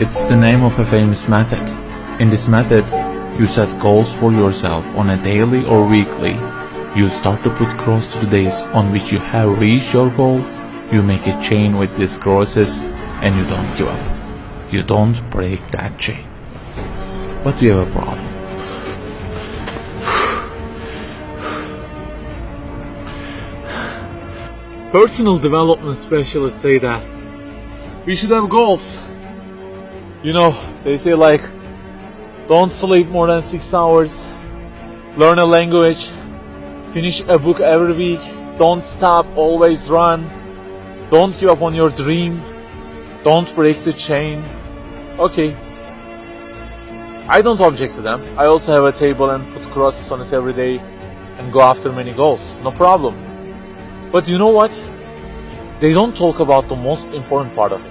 It's the name of a famous method. In this method, you set goals for yourself on a daily or weekly. You start to put cross to the days on which you have reached your goal. You make a chain with these crosses and you don't give up. You don't break that chain. But we have a problem. Personal development specialists say that we should have goals. You know, they say like, don't sleep more than 6 hours, learn a language, finish a book every week, don't stop, always run, don't give up on your dream, don't break the chain. Okay, I don't object to them. I also have a table and put crosses on it every day and go after many goals, no problem. But you know what? They don't talk about the most important part of it.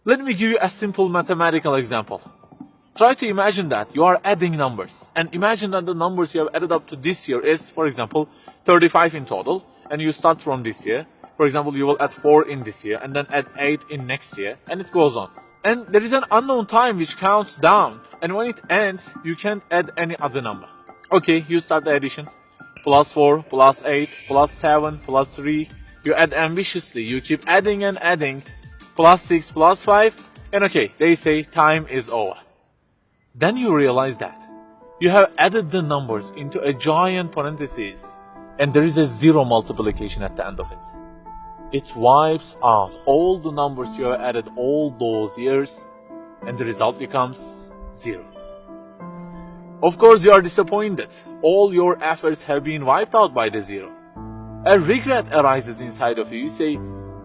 Let me give you a simple mathematical example. Try to imagine that you are adding numbers, and imagine that the numbers you have added up to this year is, for example, 35 in total, and you start from this year. For example, you will add 4 in this year, and then add 8 in next year, and it goes on. And there is an unknown time which counts down, and when it ends, you can't add any other number. Okay, you start the addition. Plus 4, plus 8, plus 7, plus 3. You add ambitiously, you keep adding and adding. Plus 6, plus 5, and okay, they say time is over. Then you realize that you have added the numbers into a giant parenthesis, and there is a zero multiplication at the end of it. It wipes out all the numbers you have added all those years, and the result becomes 0. Of course, you are disappointed. All your efforts have been wiped out by the 0. A regret arises inside of you. You say,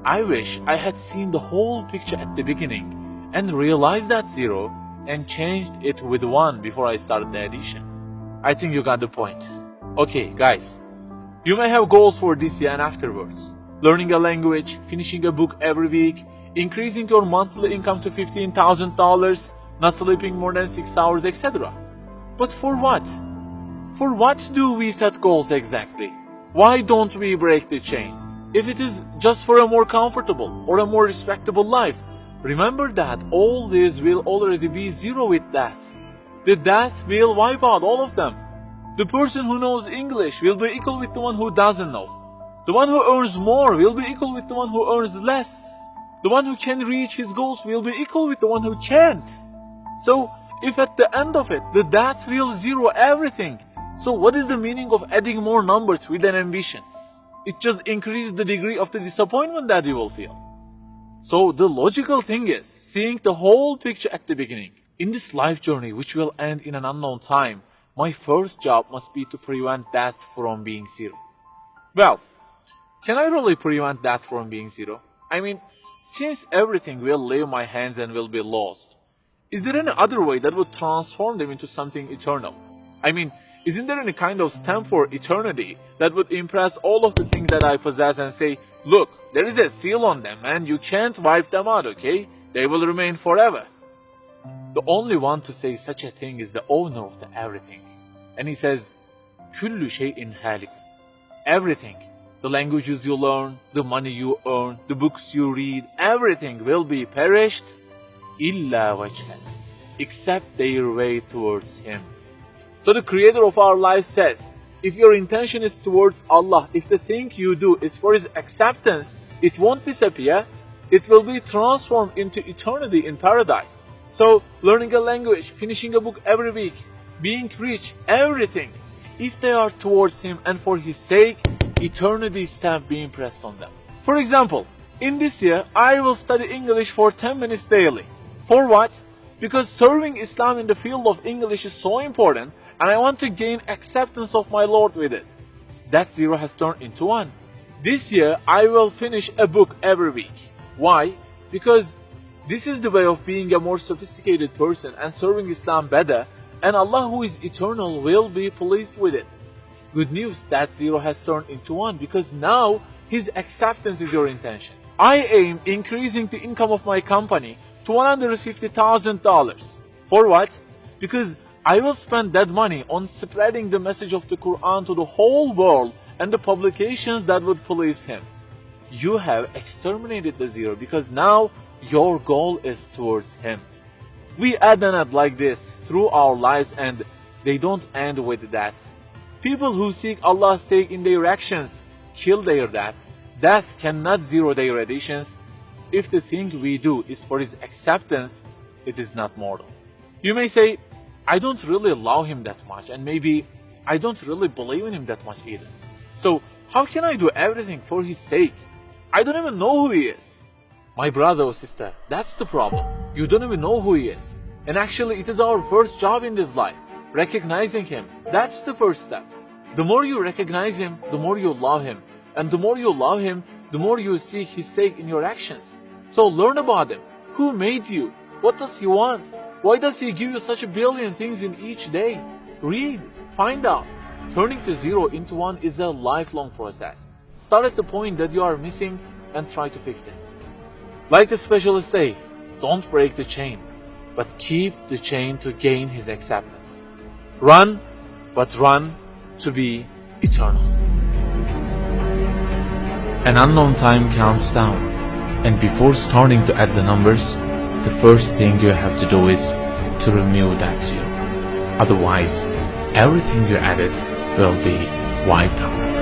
I wish I had seen the whole picture at the beginning and realized that 0 and changed it with 1 before I started the addition. I think you got the point. Okay, guys, you may have goals for this year and afterwards. Learning a language, finishing a book every week, increasing your monthly income to $15,000, not sleeping more than 6 hours, etc. But for what? For what do we set goals exactly? Why don't we break the chain? If it is just for a more comfortable or a more respectable life, remember that all this will already be 0 with death. The death will wipe out all of them. The person who knows English will be equal with the one who doesn't know. The one who earns more will be equal with the one who earns less. The one who can reach his goals will be equal with the one who can't. So, if at the end of it, the death will 0 everything, so what is the meaning of adding more numbers with an ambition? It just increases the degree of the disappointment that you will feel. So the logical thing is seeing the whole picture at the beginning. In this life journey, which will end in an unknown time, my first job must be to prevent death from being 0. Well, can I really prevent death from being 0? I mean, since everything will leave my hands and will be lost, is there any other way that would transform them into something eternal? I mean, isn't there any kind of stamp for eternity that would impress all of the things that I possess and say, look, there is a seal on them and you can't wipe them out, okay? They will remain forever. The only one to say such a thing is the owner of the everything. And he says, Kullu shay'in halik. Everything, the languages you learn, the money you earn, the books you read, everything will be perished, illa wajhan, except their way towards Him. So the creator of our life says, if your intention is towards Allah, if the thing you do is for His acceptance, it won't disappear, it will be transformed into eternity in paradise. So learning a language, finishing a book every week, being rich, everything, if they are towards Him and for His sake, eternity stamp being pressed on them. For example, in this year, I will study English for 10 minutes daily. For what? Because serving Islam in the field of English is so important, and I want to gain acceptance of my Lord with it. That 0 has turned into 1. This year, I will finish a book every week. Why? Because this is the way of being a more sophisticated person and serving Islam better, and Allah who is eternal will be pleased with it. Good news, that 0 has turned into 1 because now His acceptance is your intention. I aim increasing the income of my company to $150,000. For what? Because I will spend that money on spreading the message of the Quran to the whole world and the publications that would please Him. you have exterminated the zero, because now your goal is towards him. We add and add like this through our lives, and they don't end with death. People who seek Allah's sake in their actions kill their death. Death cannot zero their additions. If the thing we do is for his acceptance, it is not mortal. You may say, I don't really love him that much, and maybe I don't really believe in him that much either. So how can I do everything for his sake? I don't even know who he is. My brother or sister, that's the problem. You don't even know who he is. And actually it is our first job in this life. Recognizing him, that's the first step. The more you recognize him, the more you love him. And the more you love him, the more you seek his sake in your actions. So learn about him. Who made you? What does he want? Why does he give you such a billion things in each day? Read, find out. Turning the zero into one is a lifelong process. Start at the point that you are missing and try to fix it. Like the specialists say, don't break the chain, but keep the chain to gain his acceptance. Run, but run to be eternal. An unknown time counts down, and before starting to add the numbers, the first thing you have to do is to remove that zero. Otherwise, everything you added will be wiped out.